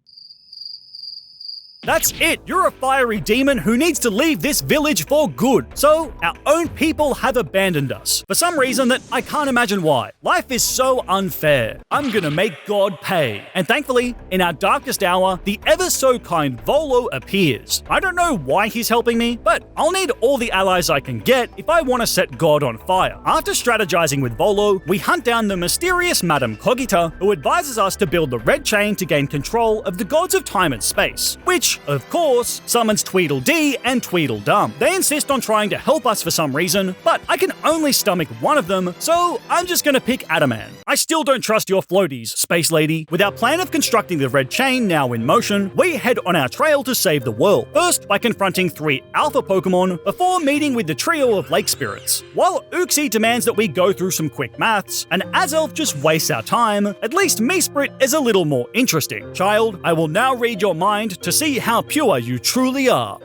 That's it! You're a fiery demon who needs to leave this village for good. So, our own people have abandoned us. For some reason that I can't imagine why. Life is so unfair. I'm gonna make God pay. And thankfully, in our darkest hour, the ever-so-kind Volo appears. I don't know why he's helping me, but I'll need all the allies I can get if I want to set God on fire. After strategizing with Volo, we hunt down the mysterious Madame Cogita, who advises us to build the Red Chain to gain control of the gods of time and space, which of course, summons Tweedledee and Tweedledum. They insist on trying to help us for some reason, but I can only stomach one of them, so I'm just gonna pick Adaman. I still don't trust your floaties, Space Lady. With our plan of constructing the Red Chain now in motion, we head on our trail to save the world. First, by confronting 3 Alpha Pokémon before meeting with the trio of Lake Spirits. While Uxie demands that we go through some quick maths, and Azelf just wastes our time, at least Meesprit is a little more interesting. Child, I will now read your mind to see how pure you truly are.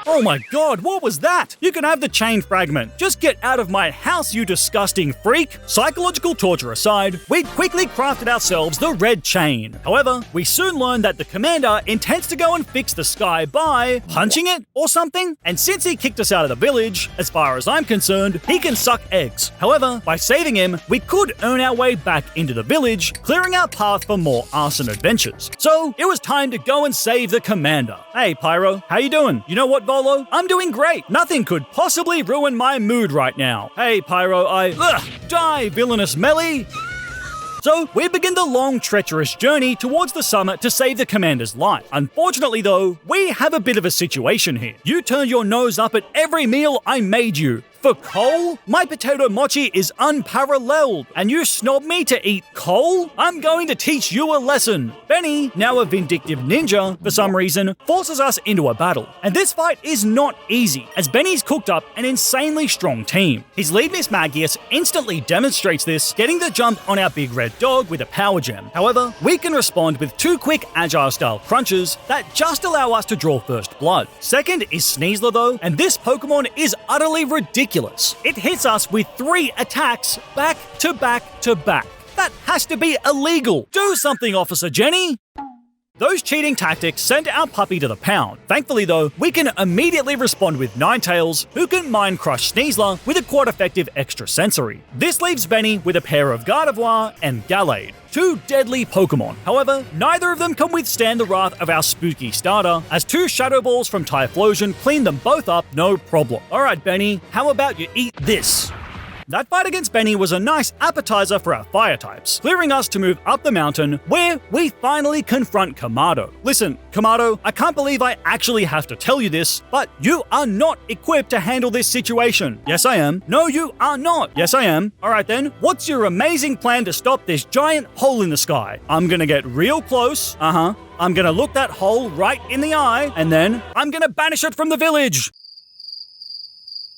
Oh my god, what was that? You can have the chain fragment. Just get out of my house, you disgusting freak. Psychological torture aside, we quickly crafted ourselves the Red Chain. However, we soon learned that the commander intends to go and fix the sky by punching it or something. And since he kicked us out of the village, as far as I'm concerned, he can suck eggs. However, by saving him, we could earn our way back into the village, clearing our path for more arson adventures. So, it was time to go and save the commander. Hey Pyro, how you doing? You know what, Volo? I'm doing great. Nothing could possibly ruin my mood right now. Hey, Pyro, die, villainous melee! So, we begin the long, treacherous journey towards the summit to save the commander's life. Unfortunately though, we have a bit of a situation here. You turned your nose up at every meal I made you. For coal? My potato mochi is unparalleled, and you snob me to eat coal? I'm going to teach you a lesson. Benny, now a vindictive ninja, for some reason, forces us into a battle. And this fight is not easy, as Benny's cooked up an insanely strong team. His lead Miss Magius instantly demonstrates this, getting the jump on our big red dog with a power gem. However, we can respond with 2 quick agile-style crunches that just allow us to draw first blood. Second is Sneasler though, and this Pokemon is utterly ridiculous. It hits us with 3 attacks back to back to back. That has to be illegal. Do something, Officer Jenny! Those cheating tactics sent our puppy to the pound. Thankfully though, we can immediately respond with Ninetales, who can Mind Crush Sneasler with a quite effective extra sensory. This leaves Benny with a pair of Gardevoir and Gallade. 2 deadly Pokemon. However, neither of them can withstand the wrath of our spooky starter, as 2 Shadow Balls from Typhlosion clean them both up no problem. Alright Benny, how about you eat this? That fight against Benny was a nice appetizer for our fire types, clearing us to move up the mountain where we finally confront Kamado. Listen, Kamado, I can't believe I actually have to tell you this, but you are not equipped to handle this situation. Yes, I am. No, you are not. Yes, I am. Alright then, what's your amazing plan to stop this giant hole in the sky? I'm gonna get real close. I'm gonna look that hole right in the eye, and then I'm gonna banish it from the village.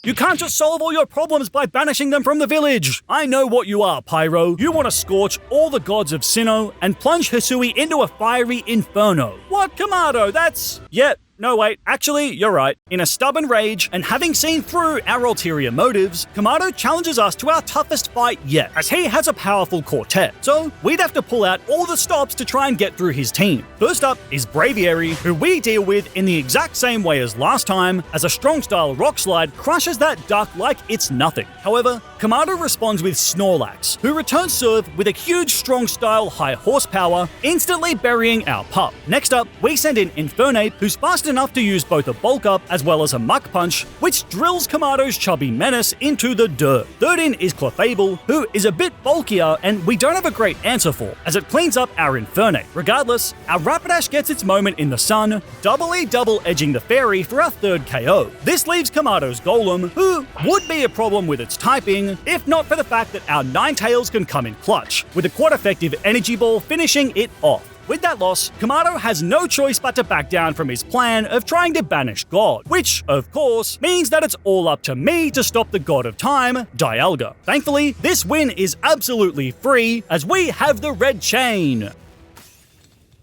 You can't just solve all your problems by banishing them from the village. I know what you are, Pyro. You want to scorch all the gods of Sinnoh and plunge Hisui into a fiery inferno. What, Kamado? That's... Yep. No, wait, actually, you're right. In a stubborn rage, and having seen through our ulterior motives, Kamado challenges us to our toughest fight yet, as he has a powerful quartet. So, we'd have to pull out all the stops to try and get through his team. First up is Braviary, who we deal with in the exact same way as last time, as a strong-style rock slide crushes that duck like it's nothing. However, Kamado responds with Snorlax, who returns serve with a huge strong-style high horsepower, instantly burying our pup. Next up, we send in Infernape, who's fast enough to use both a bulk up as well as a muck punch, which drills Kamado's chubby menace into the dirt. Third in is Clefable, who is a bit bulkier and we don't have a great answer for, as it cleans up our Infernape. Regardless, our Rapidash gets its moment in the sun, double edging the fairy for our third KO. This leaves Kamado's Golem, who would be a problem with its typing, if not for the fact that our Ninetales can come in clutch, with a quite effective Energy Ball finishing it off. With that loss, Kamado has no choice but to back down from his plan of trying to banish God, which, of course, means that it's all up to me to stop the God of Time, Dialga. Thankfully, this win is absolutely free, as we have the red chain.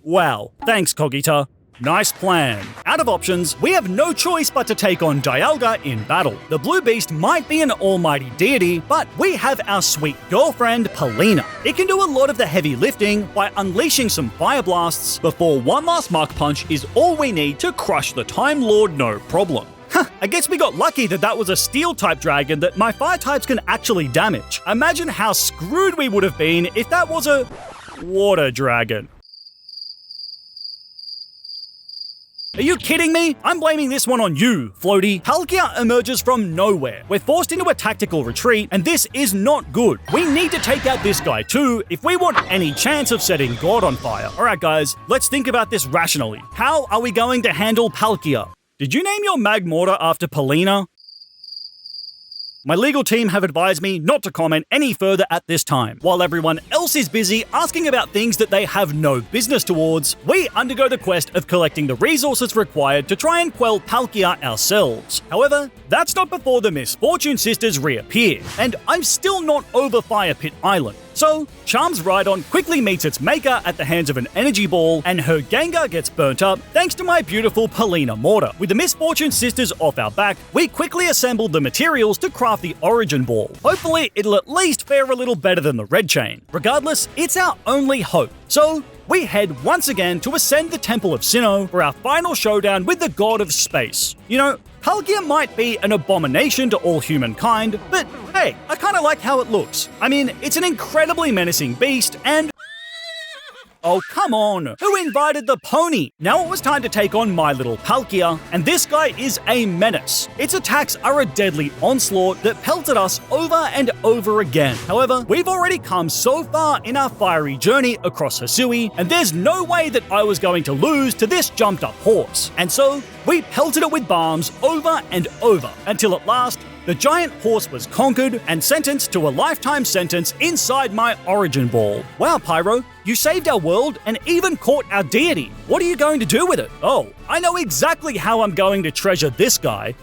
Wow, thanks Kogita. Nice plan. Out of options, we have no choice but to take on Dialga in battle. The blue beast might be an almighty deity, but we have our sweet girlfriend, Polina. It can do a lot of the heavy lifting by unleashing some fire blasts before one last Muck Punch is all we need to crush the Time Lord no problem. I guess we got lucky that was a steel-type dragon that my fire types can actually damage. Imagine how screwed we would have been if that was a water dragon. Are you kidding me? I'm blaming this one on you, Floaty. Palkia emerges from nowhere. We're forced into a tactical retreat, and this is not good. We need to take out this guy too if we want any chance of setting God on fire. Alright guys, let's think about this rationally. How are we going to handle Palkia? Did you name your Magmortar after Polina? My legal team have advised me not to comment any further at this time. While everyone else is busy asking about things that they have no business towards, we undergo the quest of collecting the resources required to try and quell Palkia ourselves. However, that's not before the Misfortune Sisters reappear, and I'm still not over Fire Pit Island. So, Charm's Rhydon quickly meets its maker at the hands of an energy ball, and her Gengar gets burnt up thanks to my beautiful Polina mortar. With the Misfortune Sisters off our back, we quickly assembled the materials to craft the Origin Ball. Hopefully, it'll at least fare a little better than the Red Chain. Regardless, it's our only hope. So, we head once again to ascend the Temple of Sinnoh for our final showdown with the God of Space. You know, Palkia might be an abomination to all humankind, but hey, I kinda like how it looks. I mean, it's an incredibly menacing beast and... Oh, come on! Who invited the pony? Now it was time to take on my little Palkia, and this guy is a menace. Its attacks are a deadly onslaught that pelted us over and over again. However, we've already come so far in our fiery journey across Hisui, and there's no way that I was going to lose to this jumped-up horse. And so, we pelted it with bombs over and over, until at last, the giant horse was conquered and sentenced to a lifetime sentence inside my Origin Ball. Wow, Pyro, you saved our world and even caught our deity. What are you going to do with it? Oh, I know exactly how I'm going to treasure this guy.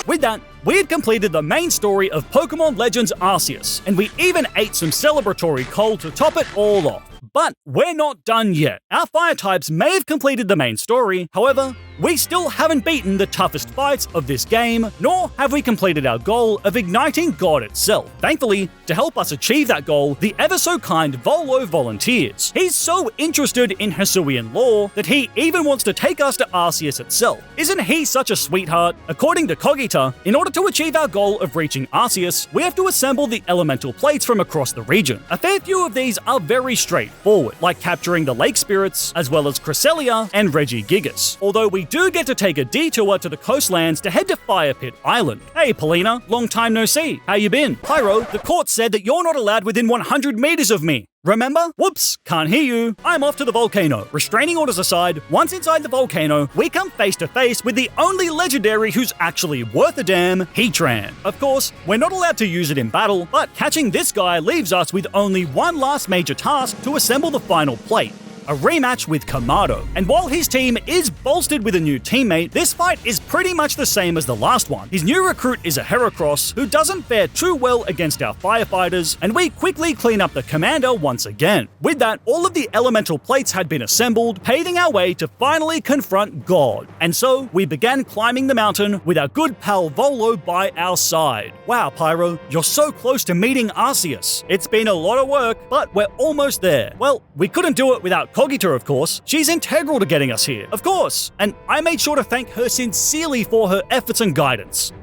With that, we had completed the main story of Pokémon Legends Arceus, and we even ate some celebratory coal to top it all off. But we're not done yet. Our fire types may have completed the main story, however, we still haven't beaten the toughest fights of this game, nor have we completed our goal of igniting God itself. Thankfully, to help us achieve that goal, the ever-so-kind Volo volunteers. He's so interested in Hisuian lore that he even wants to take us to Arceus itself. Isn't he such a sweetheart? According to Kogita, in order to achieve our goal of reaching Arceus, we have to assemble the elemental plates from across the region. A fair few of these are very straightforward, like capturing the lake spirits, as well as Cresselia and Regigigas. Although we do get to take a detour to the coastlands to head to Fire Pit Island. Hey Polina, long time no see. How you been? Pyro, the court said that you're not allowed within 100 meters of me. Remember? Whoops, can't hear you. I'm off to the volcano. Restraining orders aside, once inside the volcano, we come face to face with the only legendary who's actually worth a damn, Heatran. Of course, we're not allowed to use it in battle, but catching this guy leaves us with only one last major task to assemble the final plate. a rematch with Kamado. And while his team is bolstered with a new teammate, this fight is pretty much the same as the last one. His new recruit is a Heracross who doesn't fare too well against our firefighters, and we quickly clean up the commander once again. With that, all of the elemental plates had been assembled, paving our way to finally confront God. And so, we began climbing the mountain with our good pal Volo by our side. Wow, Pyro, you're so close to meeting Arceus. It's been a lot of work, but we're almost there. Well, we couldn't do it without Kogito, of course. She's integral to getting us here, of course, and I made sure to thank her sincerely for her efforts and guidance.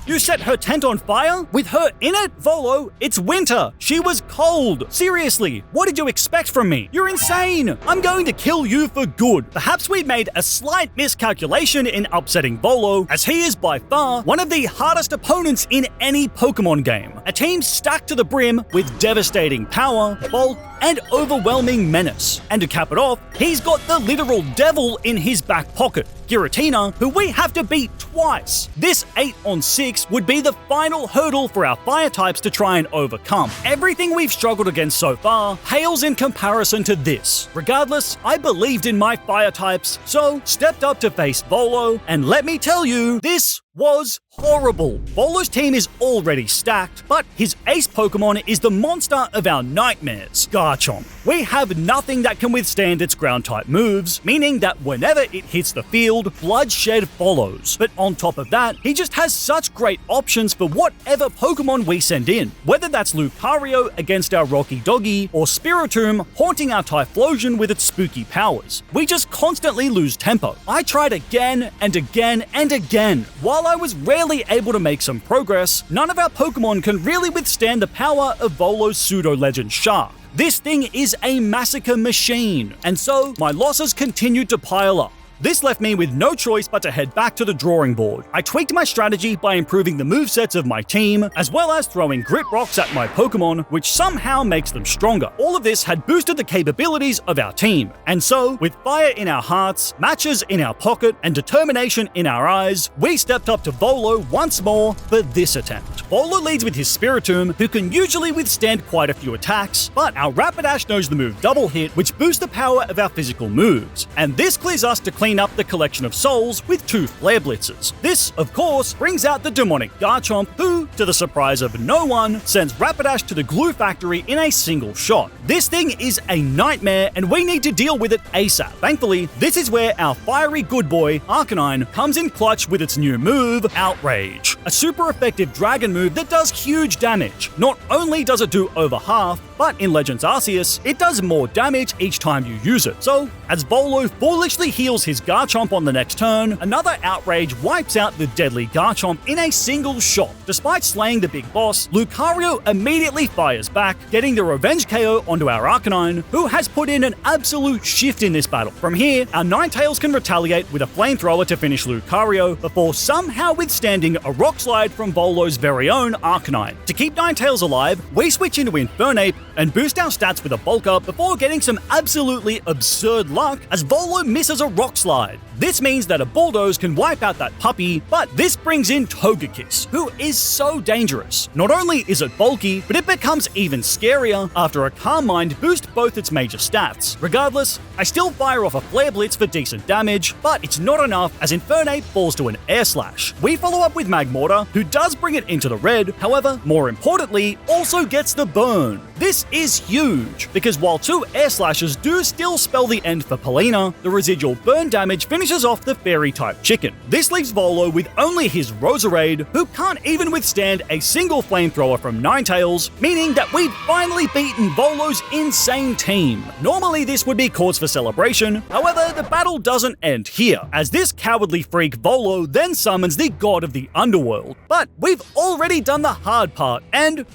You set her tent on fire? With her in it? Volo, it's winter. She was cold. Seriously, what did you expect from me? You're insane. I'm going to kill you for good. Perhaps we made a slight miscalculation in upsetting Volo, as he is by far one of the hardest opponents in any Pokémon game. A team stacked to the brim with devastating power, bulk, and overwhelming menace. And to cap it off, he's got the literal devil in his back pocket, Giratina, who we have to beat twice. This 8-on-6 would be the final hurdle for our fire types to try and overcome. Everything we've struggled against so far pales in comparison to this. Regardless, I believed in my fire types, so stepped up to face Volo, and let me tell you, this was horrible. Volo's team is already stacked, but his ace Pokemon is the monster of our nightmares, Garchomp. We have nothing that can withstand its ground-type moves, meaning that whenever it hits the field, bloodshed follows. But on top of that, he just has such great options for whatever Pokemon we send in, whether that's Lucario against our Rocky Doggy, or Spiritomb haunting our Typhlosion with its spooky powers. We just constantly lose tempo. I tried again and again and again. While I was rarely able to make some progress, none of our Pokemon can really withstand the power of Volo's pseudo-legend Shark. This thing is a massacre machine, and so my losses continued to pile up. This left me with no choice but to head back to the drawing board. I tweaked my strategy by improving the movesets of my team, as well as throwing Grip Rocks at my Pokemon, which somehow makes them stronger. All of this had boosted the capabilities of our team. And so, with fire in our hearts, matches in our pocket, and determination in our eyes, we stepped up to Volo once more for this attempt. Volo leads with his Spiritomb, who can usually withstand quite a few attacks, but our Rapidash knows the move Double Hit, which boosts the power of our physical moves. And this clears us to clean up the collection of souls with 2 Flare Blitzes. This, of course, brings out the demonic Garchomp, who, to the surprise of no one, sends Rapidash to the glue factory in a single shot. This thing is a nightmare, and we need to deal with it ASAP. Thankfully, this is where our fiery good boy, Arcanine, comes in clutch with its new move, Outrage. A super effective dragon move that does huge damage. Not only does it do over half, but in Legends Arceus, it does more damage each time you use it. So, as Volo foolishly heals his Garchomp on the next turn, another Outrage wipes out the deadly Garchomp in a single shot. Despite slaying the big boss, Lucario immediately fires back, getting the revenge KO onto our Arcanine, who has put in an absolute shift in this battle. From here, our Ninetales can retaliate with a flamethrower to finish Lucario, before somehow withstanding a rock slide from Volo's very own Arcanine. To keep Ninetales alive, we switch into Infernape and boost our stats with a Bulk Up before getting some absolutely absurd luck as Volo misses a rock slide. This means that a Bulldoze can wipe out that puppy, but this brings in Togekiss, who is so dangerous. Not only is it bulky, but it becomes even scarier after a Calm Mind boosts both its major stats. Regardless, I still fire off a Flare Blitz for decent damage, but it's not enough as Infernape falls to an Air Slash. We follow up with Magmortar, who does bring it into the red, however, more importantly, also gets the burn. This is huge, because while 2 Air Slashes do still spell the end for Polina, the residual burn damage finishes off the Fairy-type chicken. This leaves Volo with only his Roserade, who can't even withstand a single flamethrower from Ninetales, meaning that we've finally beaten Volo's insane team. Normally this would be cause for celebration, however the battle doesn't end here, as this cowardly freak Volo then summons the god of the underworld. But we've already done the hard part, and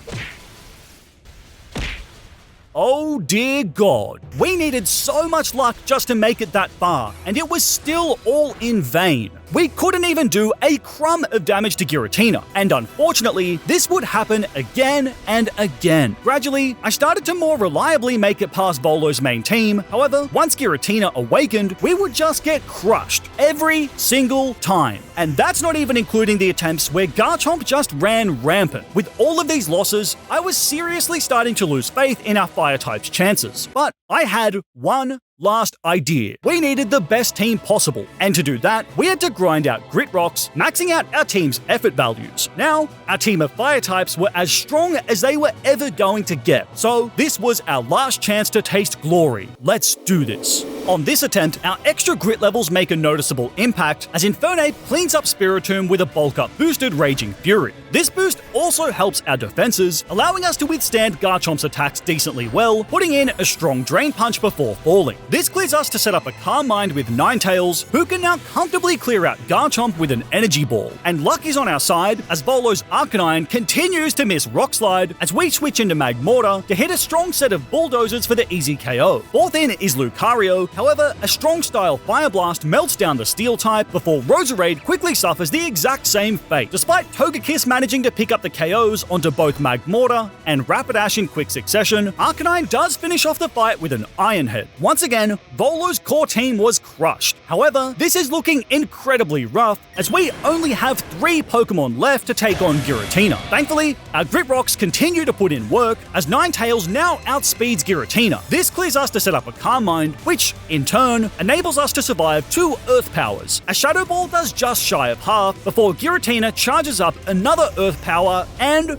oh dear God, we needed so much luck just to make it that far, and it was still all in vain. We couldn't even do a crumb of damage to Giratina, and unfortunately, this would happen again and again. Gradually, I started to more reliably make it past Volo's main team. However, once Giratina awakened, we would just get crushed every single time. And that's not even including the attempts where Garchomp just ran rampant. With all of these losses, I was seriously starting to lose faith in our Fire-type's chances. But I had one last idea. We needed the best team possible, and to do that, we had to grind out grit rocks, maxing out our team's effort values. Now, our team of fire types were as strong as they were ever going to get, so this was our last chance to taste glory. Let's do this. On this attempt, our extra grit levels make a noticeable impact, as Infernape cleans up Spiritomb with a bulk-up boosted Raging Fury. This boost also helps our defenses, allowing us to withstand Garchomp's attacks decently well, putting in a strong Drain Punch before falling. This clears us to set up a Calm Mind with Ninetales, who can now comfortably clear out Garchomp with an Energy Ball. And luck is on our side, as Volo's Arcanine continues to miss Rock Slide, as we switch into Magmortar to hit a strong set of Bulldozers for the easy KO. Fourth in is Lucario. However, a strong style Fire Blast melts down the Steel type before Roserade quickly suffers the exact same fate. Despite Togekiss managing to pick up the KOs onto both Magmortar and Rapidash in quick succession, Arcanine does finish off the fight with an Iron Head. Once again, Volo's core team was crushed. However, this is looking incredibly rough, as we only have 3 Pokemon left to take on Giratina. Thankfully, our Grit Rocks continue to put in work, as Ninetales now outspeeds Giratina. This clears us to set up a Calm Mind, which, in turn, enables us to survive 2 Earth Powers. A Shadow Ball does just shy of half, before Giratina charges up another Earth Power, and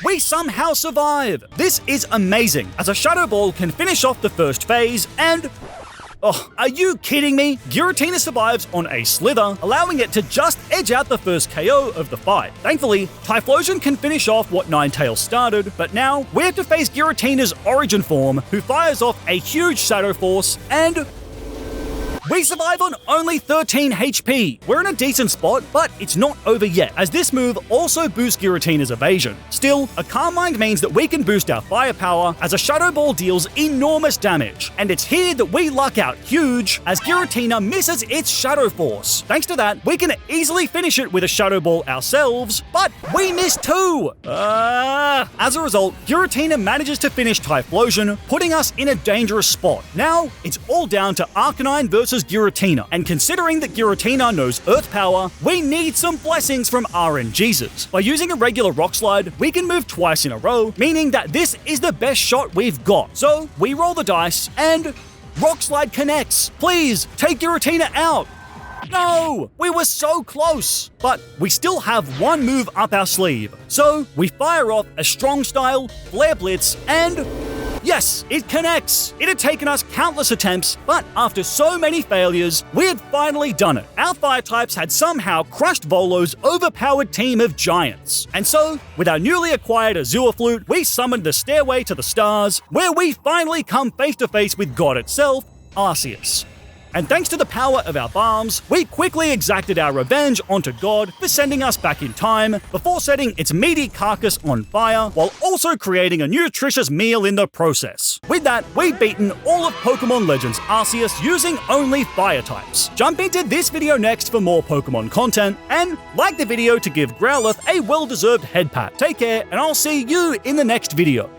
we somehow survive! This is amazing, as a Shadow Ball can finish off the first phase, and oh, are you kidding me? Giratina survives on a Slither, allowing it to just edge out the first KO of the fight. Thankfully, Typhlosion can finish off what Ninetales started, but now we have to face Giratina's Origin form, who fires off a huge Shadow Force, and we survive on only 13 HP. We're in a decent spot, but it's not over yet, as this move also boosts Giratina's evasion. Still, a Calm Mind means that we can boost our firepower, as a Shadow Ball deals enormous damage. And it's here that we luck out huge, as Giratina misses its Shadow Force. Thanks to that, we can easily finish it with a Shadow Ball ourselves, but we miss too! As a result, Giratina manages to finish Typhlosion, putting us in a dangerous spot. Now, it's all down to Arcanine versus Giratina, and considering that Giratina knows Earth Power, we need some blessings from RNGesus. By using a regular Rock Slide, we can move twice in a row, meaning that this is the best shot we've got. So, we roll the dice, and Rock Slide connects. Please, take Giratina out! No! We were so close! But we still have one move up our sleeve. So, we fire off a Strong Style, Flare Blitz, and yes, it connects! It had taken us countless attempts, but after so many failures, we had finally done it. Our fire types had somehow crushed Volo's overpowered team of giants. And so, with our newly acquired Azure Flute, we summoned the Stairway to the Stars, where we finally come face to face with God itself, Arceus. And thanks to the power of our balms, we quickly exacted our revenge onto God for sending us back in time, before setting its meaty carcass on fire, while also creating a nutritious meal in the process. With that, we've beaten all of Pokemon Legends Arceus using only fire types. Jump into this video next for more Pokemon content, and like the video to give Growlithe a well-deserved head pat. Take care, and I'll see you in the next video.